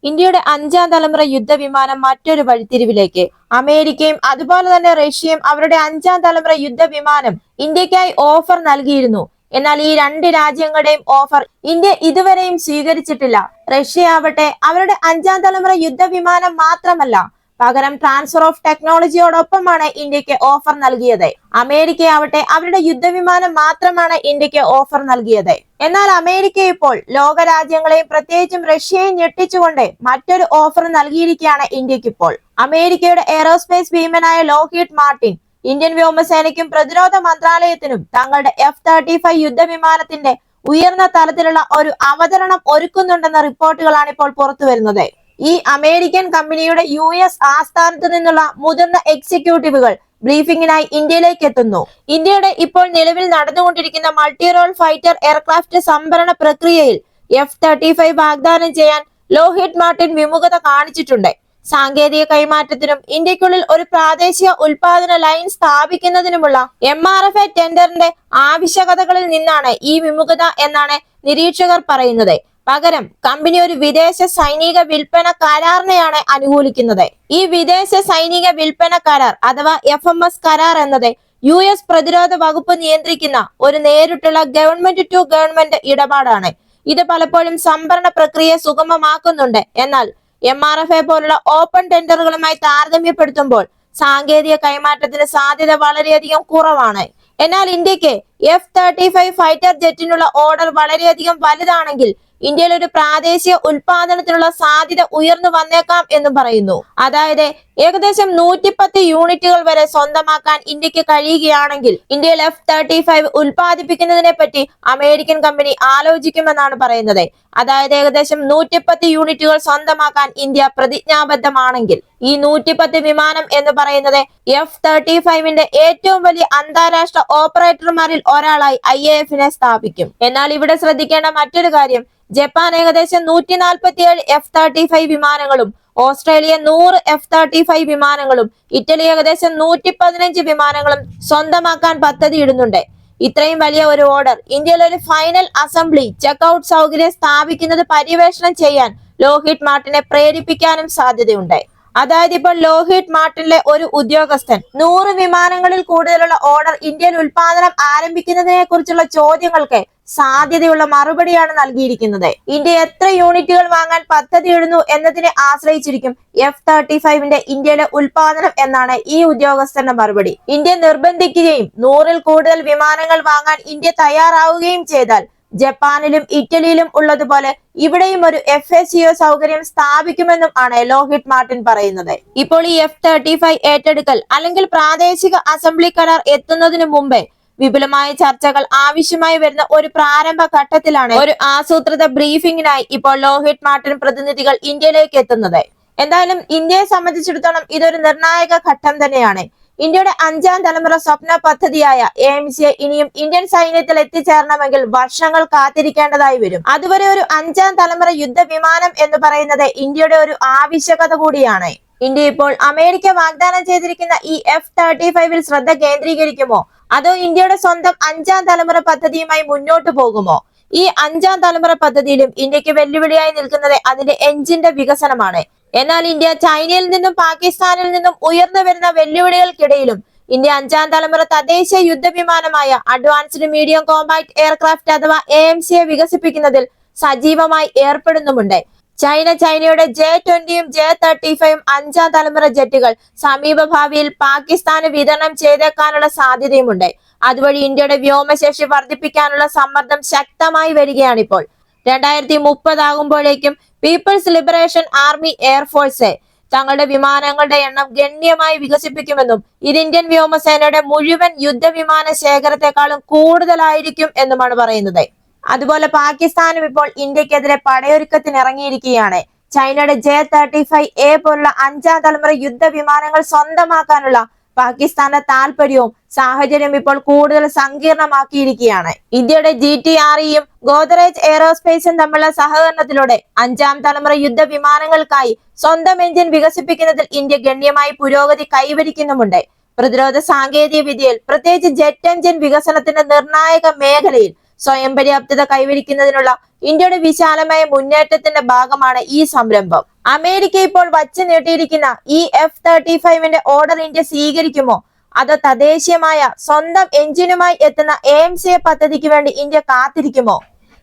ഇന്ത്യയുടെ അഞ്ചാം തലമുറ യുദ്ധവിമാനം മറ്റൊരു വഴിത്തിരിവിലേക്ക്. അമേരിക്കയും അതുപോലെ തന്നെ റഷ്യയും അവരുടെ അഞ്ചാം തലമുറ യുദ്ധവിമാനം ഇന്ത്യക്കായി ഓഫർ നൽകിയിരുന്നു. എന്നാൽ ഈ രണ്ട് രാജ്യങ്ങളുടെയും ഓഫർ ഇന്ത്യ ഇതുവരെയും സ്വീകരിച്ചിട്ടില്ല. റഷ്യ ആവട്ടെ അവരുടെ അഞ്ചാം തലമുറ യുദ്ധവിമാനം മാത്രമല്ല, പകരം ട്രാൻസ്ഫർ ഓഫ് ടെക്നോളജിയോടൊപ്പമാണ് ഇന്ത്യക്ക് ഓഫർ നൽകിയത്. അമേരിക്കയാവട്ടെ അവരുടെ യുദ്ധവിമാനം മാത്രമാണ് ഇന്ത്യക്ക് ഓഫർ നൽകിയത്. എന്നാൽ അമേരിക്ക ഇപ്പോൾ ലോകരാജ്യങ്ങളെയും പ്രത്യേകിച്ചും റഷ്യയെയും ഞെട്ടിച്ചുകൊണ്ട് മറ്റൊരു ഓഫർ നൽകിയിരിക്കുകയാണ് ഇന്ത്യക്കിപ്പോൾ. അമേരിക്കയുടെ എയറോസ്പേസ് ഭീമനായ ലോക്ഹീഡ് മാർട്ടിൻ ഇന്ത്യൻ വ്യോമസേനയ്ക്കും പ്രതിരോധ മന്ത്രാലയത്തിനും തങ്ങളുടെ F-35 യുദ്ധവിമാനത്തിന്റെ ഉയർന്ന തലത്തിലുള്ള ഒരു അവതരണം ഒരുക്കുന്നുണ്ടെന്ന റിപ്പോർട്ടുകളാണ് ഇപ്പോൾ പുറത്തു വരുന്നത്. ഈ അമേരിക്കൻ കമ്പനിയുടെ US ആസ്ഥാനത്ത് നിന്നുള്ള മുതിർന്ന എക്സിക്യൂട്ടീവുകൾ ബ്രീഫിംഗിനായി ഇന്ത്യയിലേക്ക് എത്തുന്നു. ഇന്ത്യയുടെ ഇപ്പോൾ നിലവിൽ നടന്നുകൊണ്ടിരിക്കുന്ന മൾട്ടി റോൾ ഫൈറ്റർ എയർക്രാഫ്റ്റ് സംഭരണ പ്രക്രിയയിൽ F-35 വാഗ്ദാനം ചെയ്യാൻ ലോക്ഹീഡ് മാർട്ടിൻ വിമുഖത കാണിച്ചിട്ടുണ്ട്. സാങ്കേതിക കൈമാറ്റത്തിനും ഇന്ത്യക്കുള്ളിൽ ഒരു പ്രാദേശിക ഉൽപാദന ലൈൻ സ്ഥാപിക്കുന്നതിനുമുള്ള MRFA ടെൻഡറിന്റെ ആവശ്യകതകളിൽ നിന്നാണ് ഈ വിമുഖത എന്നാണ് നിരീക്ഷകർ പറയുന്നത്. പകരം കമ്പനി ഒരു വിദേശ സൈനിക വിൽപ്പന കരാറിനെയാണ് അനുകൂലിക്കുന്നത്. ഈ വിദേശ സൈനിക വിൽപ്പന കരാർ അഥവാ FMS കരാർ എന്നത് US പ്രതിരോധ വകുപ്പ് നിയന്ത്രിക്കുന്ന ഒരു നേരിട്ടുള്ള ഗവൺമെന്റ് ടു ഗവൺമെന്റ് ഇടപാടാണ്. ഇത് പലപ്പോഴും സംഭരണ പ്രക്രിയ സുഗമമാക്കുന്നുണ്ട്. എന്നാൽ MRFA പോലുള്ള ഓപ്പൺ ടെൻഡറുകളുമായി താരതമ്യപ്പെടുത്തുമ്പോൾ സാങ്കേതിക കൈമാറ്റത്തിന് സാധ്യത വളരെയധികം കുറവാണ്. എന്നാൽ ഇന്ത്യക്ക് F-35 ഫൈറ്റർ ജെറ്റിനുള്ള ഓർഡർ വളരെയധികം വലുതാണെങ്കിൽ ഇന്ത്യയിൽ ഒരു പ്രാദേശിക ഉൽപാദനത്തിനുള്ള സാധ്യത ഉയർന്നു വന്നേക്കാം എന്ന് പറയുന്നു. അതായത് ഏകദേശം 110 യൂണിറ്റുകൾ വരെ സ്വന്തമാക്കാൻ ഇന്ത്യക്ക് കഴിയുകയാണെങ്കിൽ ഇന്ത്യയിൽ F-35 ഉൽപ്പാദിപ്പിക്കുന്നതിനെ പറ്റി അമേരിക്കൻ കമ്പനി ആലോചിക്കുമെന്നാണ് പറയുന്നത്. അതായത് ഏകദേശം 110 യൂണിറ്റുകൾ സ്വന്തമാക്കാൻ ഇന്ത്യ പ്രതിജ്ഞാബദ്ധമാണെങ്കിൽ ഈ 110 വിമാനം എന്ന് പറയുന്നത് F-35ന്റെ ഏറ്റവും വലിയ അന്താരാഷ്ട്ര ഓപ്പറേറ്റർമാരിൽ ഒരാളായി IAF-നെ സ്ഥാപിക്കും. എന്നാൽ ഇവിടെ ശ്രദ്ധിക്കേണ്ട മറ്റൊരു കാര്യം, ജപ്പാൻ ഏകദേശം 147 F-35 വിമാനങ്ങളും ഓസ്ട്രേലിയ 100 F-35 വിമാനങ്ങളും ഇറ്റലി ഏകദേശം 115 വിമാനങ്ങളും സ്വന്തമാക്കാൻ പദ്ധതിയിടുന്നുണ്ട്. ഇത്രയും വലിയ ഒരു ഓർഡർ ഇന്ത്യയിൽ ഒരു ഫൈനൽ അസംബ്ലി ചെക്ക്ഔട്ട് സൗകര്യം സ്ഥാപിക്കുന്നത് പര്യവേഷണം ചെയ്യാൻ ലോക്ഹീഡ് മാർട്ടിനെ പ്രേരിപ്പിക്കാനും സാധ്യതയുണ്ട്. അതായത് ഇപ്പോൾ ലോക്ഹീഡ് മാർട്ടിനിലെ ഒരു ഉദ്യോഗസ്ഥൻ 100 വിമാനങ്ങളിൽ കൂടുതലുള്ള ഓർഡർ ഇന്ത്യയിൽ ഉൽപാദനം ആരംഭിക്കുന്നതിനെ കുറിച്ചുള്ള ചോദ്യങ്ങൾക്ക് സാധ്യതയുള്ള മറുപടിയാണ് നൽകിയിരിക്കുന്നത്. ഇന്ത്യ എത്ര യൂണിറ്റുകൾ വാങ്ങാൻ പദ്ധതിയിടുന്നു എന്നതിനെ ആശ്രയിച്ചിരിക്കും F-35ന്റെ ഇന്ത്യയിലെ ഉൽപാദനം എന്നാണ് ഈ ഉദ്യോഗസ്ഥന്റെ മറുപടി. ഇന്ത്യ നിർബന്ധിക്കുകയും 100-ൽ കൂടുതൽ വിമാനങ്ങൾ വാങ്ങാൻ ഇന്ത്യ തയ്യാറാവുകയും ചെയ്താൽ ജപ്പാനിലും ഇറ്റലിയിലും ഉള്ളതുപോലെ ഇവിടെയും ഒരു FACO സൗകര്യം സ്ഥാപിക്കുമെന്നും ആണ് ലോക്ഹീഡ് മാർട്ടിൻ പറയുന്നത്. ഇപ്പോൾ ഈ F-35 ഏറ്റെടുക്കൽ അല്ലെങ്കിൽ പ്രാദേശിക അസംബ്ലി കരാർ എത്തുന്നതിന് മുമ്പേ വിപുലമായ ചർച്ചകൾ ആവശ്യമായി വരുന്ന ഒരു പ്രാരംഭ ഘട്ടത്തിലാണ് ഒരു ആസൂത്രിത ബ്രീഫിംഗിനായി ഇപ്പോൾ ലോക്ഹീഡ് മാർട്ടിൻ പ്രതിനിധികൾ ഇന്ത്യയിലേക്ക് എത്തുന്നത്. എന്തായാലും ഇന്ത്യയെ സംബന്ധിച്ചിടത്തോളം ഇതൊരു നിർണായക ഘട്ടം തന്നെയാണ്. ഇന്ത്യയുടെ അഞ്ചാം തലമുറ സ്വപ്ന പദ്ധതിയായ AMC ഇനിയും ഇന്ത്യൻ സൈന്യത്തിൽ എത്തിച്ചേരണമെങ്കിൽ വർഷങ്ങൾ കാത്തിരിക്കേണ്ടതായി വരും. അതുവരെ ഒരു അഞ്ചാം തലമുറ യുദ്ധവിമാനം എന്ന് പറയുന്നത് ഇന്ത്യയുടെ ഒരു ആവശ്യകത കൂടിയാണ്. ഇന്ത്യ ഇപ്പോൾ അമേരിക്ക വാഗ്ദാനം ചെയ്തിരിക്കുന്ന ഈ F-35ൽ ശ്രദ്ധ കേന്ദ്രീകരിക്കുമോ അതോ ഇന്ത്യയുടെ സ്വന്തം അഞ്ചാം തലമുറ പദ്ധതിയുമായി മുന്നോട്ട് പോകുമോ? ഈ അഞ്ചാം തലമുറ പദ്ധതിയിലും ഇന്ത്യക്ക് വെല്ലുവിളിയായി നിൽക്കുന്നത് അതിന്റെ എഞ്ചിന്റെ വികസനമാണ്. എന്നാൽ ഇന്ത്യ ചൈനയിൽ നിന്നും പാകിസ്ഥാനിൽ നിന്നും ഉയർന്നു വരുന്ന വെല്ലുവിളികൾക്കിടയിലും ഇന്ത്യ അഞ്ചാം തലമുറ തദ്ദേശീയ യുദ്ധവിമാനമായ അഡ്വാൻസ്ഡ് മീഡിയം കോമ്പാക്ട് എയർക്രാഫ്റ്റ് അഥവാ AMCയെ വികസിപ്പിക്കുന്നതിൽ സജീവമായി ഏർപ്പെടുന്നുമുണ്ട്. ചൈനയുടെ J-20യും J-35യും അഞ്ചാം തലമുറ ജെറ്റുകൾ സമീപ ഭാവിയിൽ പാകിസ്ഥാന് വിതരണം ചെയ്തേക്കാനുള്ള സാധ്യതയുമുണ്ട്. അതുവഴി ഇന്ത്യയുടെ വ്യോമശേഷി വർദ്ധിപ്പിക്കാനുള്ള സമ്മർദ്ദം ശക്തമായി വരികയാണിപ്പോൾ. 2030 ആകുമ്പോഴേക്കും പീപ്പിൾസ് ലിബറേഷൻ ആർമി എയർഫോഴ്സ് തങ്ങളുടെ വിമാനങ്ങളുടെ എണ്ണം ഗണ്യമായി വികസിപ്പിക്കുമെന്നും ഇത് ഇന്ത്യൻ വ്യോമസേനയുടെ മുഴുവൻ യുദ്ധവിമാന ശേഖരത്തെക്കാളും കൂടുതലായിരിക്കും എന്നുമാണ് പറയുന്നത്. അതുപോലെ പാകിസ്ഥാനും ഇപ്പോൾ ഇന്ത്യക്കെതിരെ പടയൊരുക്കത്തിന് ഇറങ്ങിയിരിക്കുകയാണ്. ചൈനയുടെ J-35A പോലുള്ള അഞ്ചാം തലമുറ യുദ്ധവിമാനങ്ങൾ സ്വന്തമാക്കാനുള്ള പാകിസ്ഥാന്റെ താല്പര്യവും സാഹചര്യം ഇപ്പോൾ കൂടുതൽ സങ്കീർണമാക്കിയിരിക്കുകയാണ്. ഇന്ത്യയുടെ GTREയും ഗോദ്രേജ് എയറോസ്പേസും തമ്മിലുള്ള സഹകരണത്തിലൂടെ അഞ്ചാം തലമുറ യുദ്ധവിമാനങ്ങൾക്കായി സ്വന്തം എഞ്ചിൻ വികസിപ്പിക്കുന്നതിൽ ഇന്ത്യ ഗണ്യമായി പുരോഗതി കൈവരിക്കുന്നുമുണ്ട്. പ്രതിരോധ സാങ്കേതിക വിദ്യയിൽ പ്രത്യേകിച്ച് ജെറ്റ് എഞ്ചിൻ വികസനത്തിന്റെ നിർണായക മേഖലയിൽ സ്വയം പര്യാപ്തത കൈവരിക്കുന്നതിനുള്ള ഇന്ത്യയുടെ വിശാലമായ മുന്നേറ്റത്തിന്റെ ഭാഗമാണ് ഈ സംരംഭം. അമേരിക്ക ഇപ്പോൾ വച്ചു നീട്ടിയിരിക്കുന്ന ഈ F-35 ഓർഡർ ഇന്ത്യ സ്വീകരിക്കുമോ, അതോ തദ്ദേശീയമായ സ്വന്തം എഞ്ചിനുമായി എത്തുന്ന AMCA പദ്ധതിക്ക് വേണ്ടി ഇന്ത്യ കാത്തിരിക്കുമോ?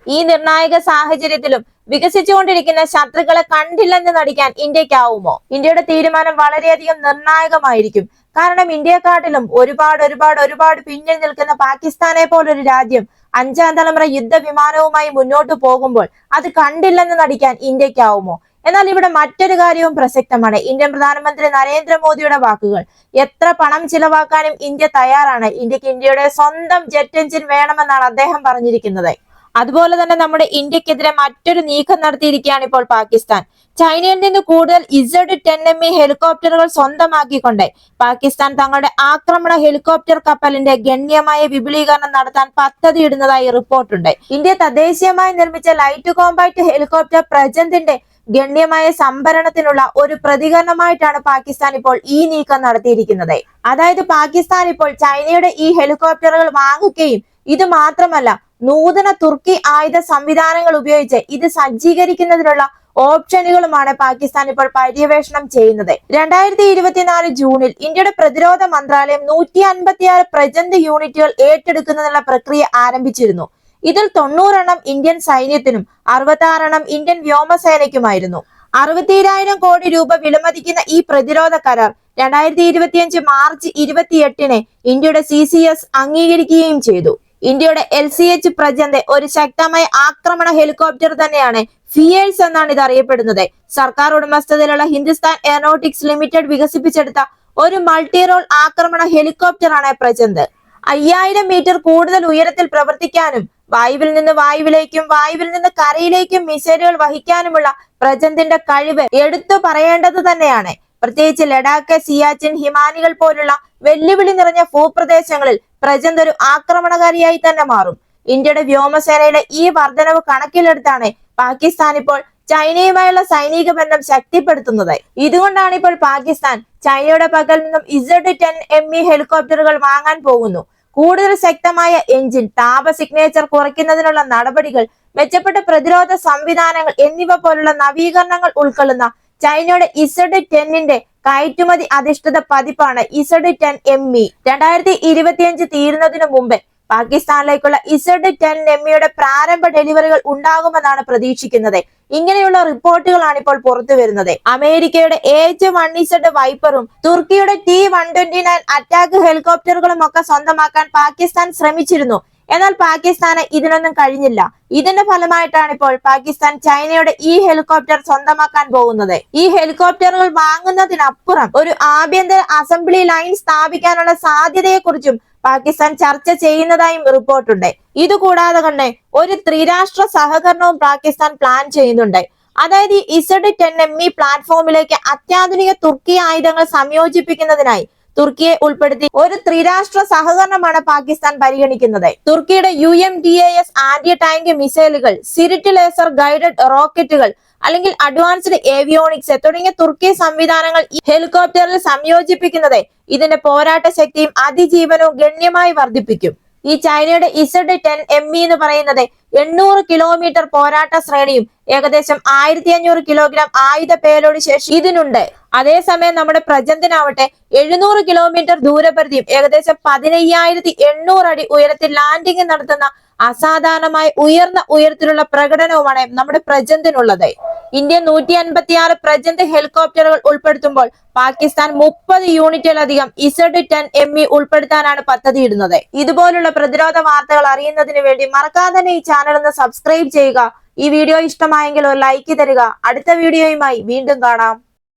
ഈ നിർണായക സാഹചര്യത്തിലും വികസിച്ചുകൊണ്ടിരിക്കുന്ന ശത്രുക്കളെ കണ്ടില്ലെന്ന് നടിക്കാൻ ഇന്ത്യക്കാവുമോ? ഇന്ത്യയുടെ തീരുമാനം വളരെയധികം നിർണായകമായിരിക്കും. കാരണം ഇന്ത്യയെക്കാട്ടിലും ഒരുപാട് പിന്നിൽ നിൽക്കുന്ന പാകിസ്ഥാനെ പോലൊരു രാജ്യം 5ാം തലമുറ യുദ്ധവിമാനവുമായി മുന്നോട്ട് പോകുമ്പോൾ അത് കണ്ടില്ലെന്ന് നടിക്കാൻ ഇന്ത്യക്കാവുമോ? എന്നാൽ ഇവിടെ മറ്റൊരു കാര്യവും പ്രസക്തമാണ്. ഇന്ത്യൻ പ്രധാനമന്ത്രി നരേന്ദ്രമോദിയുടെ വാക്കുകൾ. എത്ര പണം ചിലവാക്കാനും ഇന്ത്യ തയ്യാറാണ്. ഇന്ത്യയുടെ സ്വന്തം ജെറ്റ് എഞ്ചിൻ വേണമെന്നാണ് അദ്ദേഹം പറഞ്ഞിരിക്കുന്നത്. അതുപോലെ തന്നെ നമ്മുടെ ഇന്ത്യക്കെതിരെ മറ്റൊരു നീക്കം നടത്തിയിരിക്കുകയാണ് ഇപ്പോൾ പാകിസ്ഥാൻ. ചൈനയിൽ നിന്ന് കൂടുതൽ Z-10ME ഹെലികോപ്റ്ററുകൾ സ്വന്തമാക്കിക്കൊണ്ട് പാകിസ്ഥാൻ തങ്ങളുടെ ആക്രമണ ഹെലികോപ്റ്റർ കപ്പലിന്റെ ഗണ്യമായ വിപുലീകരണം നടത്താൻ പദ്ധതിയിടുന്നതായി റിപ്പോർട്ടുണ്ട്. ഇന്ത്യ തദ്ദേശീയമായി നിർമ്മിച്ച ലൈറ്റ് കോമ്പാക്ട് ഹെലികോപ്റ്റർ പ്രജന്തിന്റെ ഗണ്യമായ സംഭരണത്തിനുള്ള ഒരു പ്രതികരണമായിട്ടാണ് പാകിസ്ഥാൻ ഇപ്പോൾ ഈ നീക്കം നടത്തിയിരിക്കുന്നത്. അതായത് പാകിസ്ഥാൻ ഇപ്പോൾ ചൈനയുടെ ഈ ഹെലികോപ്റ്ററുകൾ വാങ്ങുകയും ഇത് മാത്രമല്ല നൂതന തുർക്കി ആയുധ സംവിധാനങ്ങൾ ഉപയോഗിച്ച് ഇത് സജ്ജീകരിക്കുന്നതിനുള്ള ഓപ്ഷനുകളുമാണ് പാകിസ്ഥാൻ ഇപ്പോൾ പര്യവേഷണം ചെയ്യുന്നത്. 2024 ജൂണിൽ ഇന്ത്യയുടെ പ്രതിരോധ മന്ത്രാലയം 156 പ്രജന്ത് യൂണിറ്റുകൾ ഏറ്റെടുക്കുന്നതിനുള്ള പ്രക്രിയ ആരംഭിച്ചിരുന്നു. ഇതിൽ 90 എണ്ണം ഇന്ത്യൻ സൈന്യത്തിനും 66 എണ്ണം ഇന്ത്യൻ വ്യോമസേനയ്ക്കുമായിരുന്നു. 62,000 കോടി രൂപ വിലമതിക്കുന്ന ഈ പ്രതിരോധ കരാർ 2025 മാർച്ച് 28-ന് ഇന്ത്യയുടെ CCS അംഗീകരിക്കുകയും ചെയ്തു. ഇന്ത്യയുടെ LCH പ്രജന്ത് ഒരു ശക്തമായ ആക്രമണ ഹെലികോപ്റ്റർ തന്നെയാണ്. ഫിയേഴ്സ് എന്നാണ് ഇത് അറിയപ്പെടുന്നത്. സർക്കാർ ഉടമസ്ഥതയിലുള്ള ഹിന്ദുസ്ഥാൻ എയറോനോട്ടിക്സ് ലിമിറ്റഡ് വികസിപ്പിച്ചെടുത്ത ഒരു മൾട്ടി റോൾ ആക്രമണ ഹെലികോപ്റ്റർ ആണ് പ്രജന്ത്. 5000 മീറ്റർ കൂടുതൽ ഉയരത്തിൽ പ്രവർത്തിക്കാനും വായുവിൽ നിന്ന് വായുവിലേക്കും വായുവിൽ നിന്ന് കരയിലേക്കും മിസൈലുകൾ വഹിക്കാനുമുള്ള പ്രജന്തിന്റെ കഴിവ് എടുത്തു പറയേണ്ടത് തന്നെയാണ്. പ്രത്യേകിച്ച് ലഡാക്ക്, സിയാച്ചിൻ, ഹിമാനികൾ പോലുള്ള വെല്ലുവിളി നിറഞ്ഞ ഭൂപ്രദേശങ്ങളിൽ പ്രജന്ത് ഒരു ആക്രമണകാരിയായി തന്നെ മാറും. ഇന്ത്യയുടെ വ്യോമസേനയുടെ ഈ വർധനവ് കണക്കിലെടുത്താണ് പാകിസ്ഥാൻ ഇപ്പോൾ ചൈനയുമായുള്ള സൈനിക ബന്ധം ശക്തിപ്പെടുത്തുന്നത്. ഇതുകൊണ്ടാണ് ഇപ്പോൾ പാകിസ്ഥാൻ ചൈനയുടെ പക്കൽ നിന്നും Z-10ME ഹെലികോപ്റ്ററുകൾ വാങ്ങാൻ പോകുന്നു. കൂടുതൽ ശക്തമായ എഞ്ചിൻ, താപ സിഗ്നേച്ചർ കുറയ്ക്കുന്നതിനുള്ള നടപടികൾ, മെച്ചപ്പെട്ട പ്രതിരോധ സംവിധാനങ്ങൾ എന്നിവ പോലുള്ള നവീകരണങ്ങൾ ഉൾക്കൊള്ളുന്ന ചൈനയുടെ Z-10 കയറ്റുമതി അധിഷ്ഠിത പതിപ്പാണ് Z-10ME. 2025 തീരുന്നതിനു മുമ്പ് പാകിസ്ഥാനിലേക്കുള്ള Z-10ME പ്രാരംഭ ഡെലിവറികൾ ഉണ്ടാകുമെന്നാണ് പ്രതീക്ഷിക്കുന്നത്. ഇങ്ങനെയുള്ള റിപ്പോർട്ടുകളാണ് ഇപ്പോൾ പുറത്തു വരുന്നത്. അമേരിക്കയുടെ H-1Z വൈപ്പറും തുർക്കിയുടെ T-129 അറ്റാക്ക് ഹെലികോപ്റ്ററുകളും ഒക്കെ സ്വന്തമാക്കാൻ പാകിസ്ഥാൻ ശ്രമിച്ചിരുന്നു. എന്നാൽ പാകിസ്ഥാന് ഇതിനൊന്നും കഴിഞ്ഞില്ല. ഇതിന്റെ ഫലമായിട്ടാണ് ഇപ്പോൾ പാകിസ്ഥാൻ ചൈനയുടെ ഈ ഹെലികോപ്റ്റർ സ്വന്തമാക്കാൻ പോകുന്നത്. ഈ ഹെലികോപ്റ്ററുകൾ വാങ്ങുന്നതിനപ്പുറം ഒരു ആഭ്യന്തര അസംബ്ലി ലൈൻ സ്ഥാപിക്കാനുള്ള സാധ്യതയെക്കുറിച്ചും പാകിസ്ഥാൻ ചർച്ച ചെയ്യുന്നതായും റിപ്പോർട്ടുണ്ട്. ഇതുകൂടാതെ തന്നെ ഒരു ത്രിരാഷ്ട്ര സഹകരണവും പാകിസ്ഥാൻ പ്ലാൻ ചെയ്യുന്നുണ്ട്. അതായത് ഈ Z-10ME പ്ലാറ്റ്ഫോമിലേക്ക് അത്യാധുനിക തുർക്കി ആയുധങ്ങൾ സംയോജിപ്പിക്കുന്നതിനായി തുർക്കിയെ ഉൾപ്പെടുത്തി ഒരു ത്രിരാഷ്ട്ര സഹകരണമാണ് പാകിസ്ഥാൻ പരിഗണിക്കുന്നത്. തുർക്കിയുടെ UMDAS ആന്റി ടാങ്ക് മിസൈലുകൾ, സിരിറ്റ് ലേസർ ഗൈഡഡ് റോക്കറ്റുകൾ അല്ലെങ്കിൽ അഡ്വാൻസ്ഡ് ഏവിയോണിക്സ് തുടങ്ങിയ തുർക്കി സംവിധാനങ്ങൾ ഈ ഹെലികോപ്റ്ററിൽ സംയോജിപ്പിക്കുന്നത് ഇതിന്റെ പോരാട്ട ശക്തിയും അതിജീവനവും ഗണ്യമായി വർദ്ധിപ്പിക്കും. ഈ ചൈനയുടെ Z-10ME എന്ന് പറയുന്നത് 800 കിലോമീറ്റർ പോരാട്ട ശ്രേണിയും ഏകദേശം 1500 കിലോഗ്രാം ആയുധ പേലോഡ് ശേഷി ഇതിനുണ്ട്. അതേസമയം നമ്മുടെ പ്രജന്തിനാവട്ടെ 700 കിലോമീറ്റർ ദൂരപരിധിയും ഏകദേശം 15,800 അടി ഉയരത്തിൽ ലാൻഡിംഗ് നടത്തുന്ന അസാധാരണമായ ഉയർന്ന ഉയരത്തിലുള്ള പ്രകടനവുമാണ് നമ്മുടെ പ്രജന്തിനുള്ളത്. ഇന്ത്യ 156 പ്രജന്ത് ഹെലികോപ്റ്ററുകൾ ഉൾപ്പെടുത്തുമ്പോൾ പാകിസ്ഥാൻ 30 യൂണിറ്റിലധികം Z-10ME ഉൾപ്പെടുത്താനാണ് പദ്ധതിയിടുന്നത്. ഇതുപോലുള്ള പ്രതിരോധ വാർത്തകൾ അറിയുന്നതിന് വേണ്ടി മറക്കാതെ തന്നെ ഈ ചാനൽ ഒന്ന് സബ്സ്ക്രൈബ് ചെയ്യുക. ഈ വീഡിയോ ഇഷ്ടമായെങ്കിൽ ഒരു ലൈക്ക് തരിക. അടുത്ത വീഡിയോയുമായി വീണ്ടും കാണാം.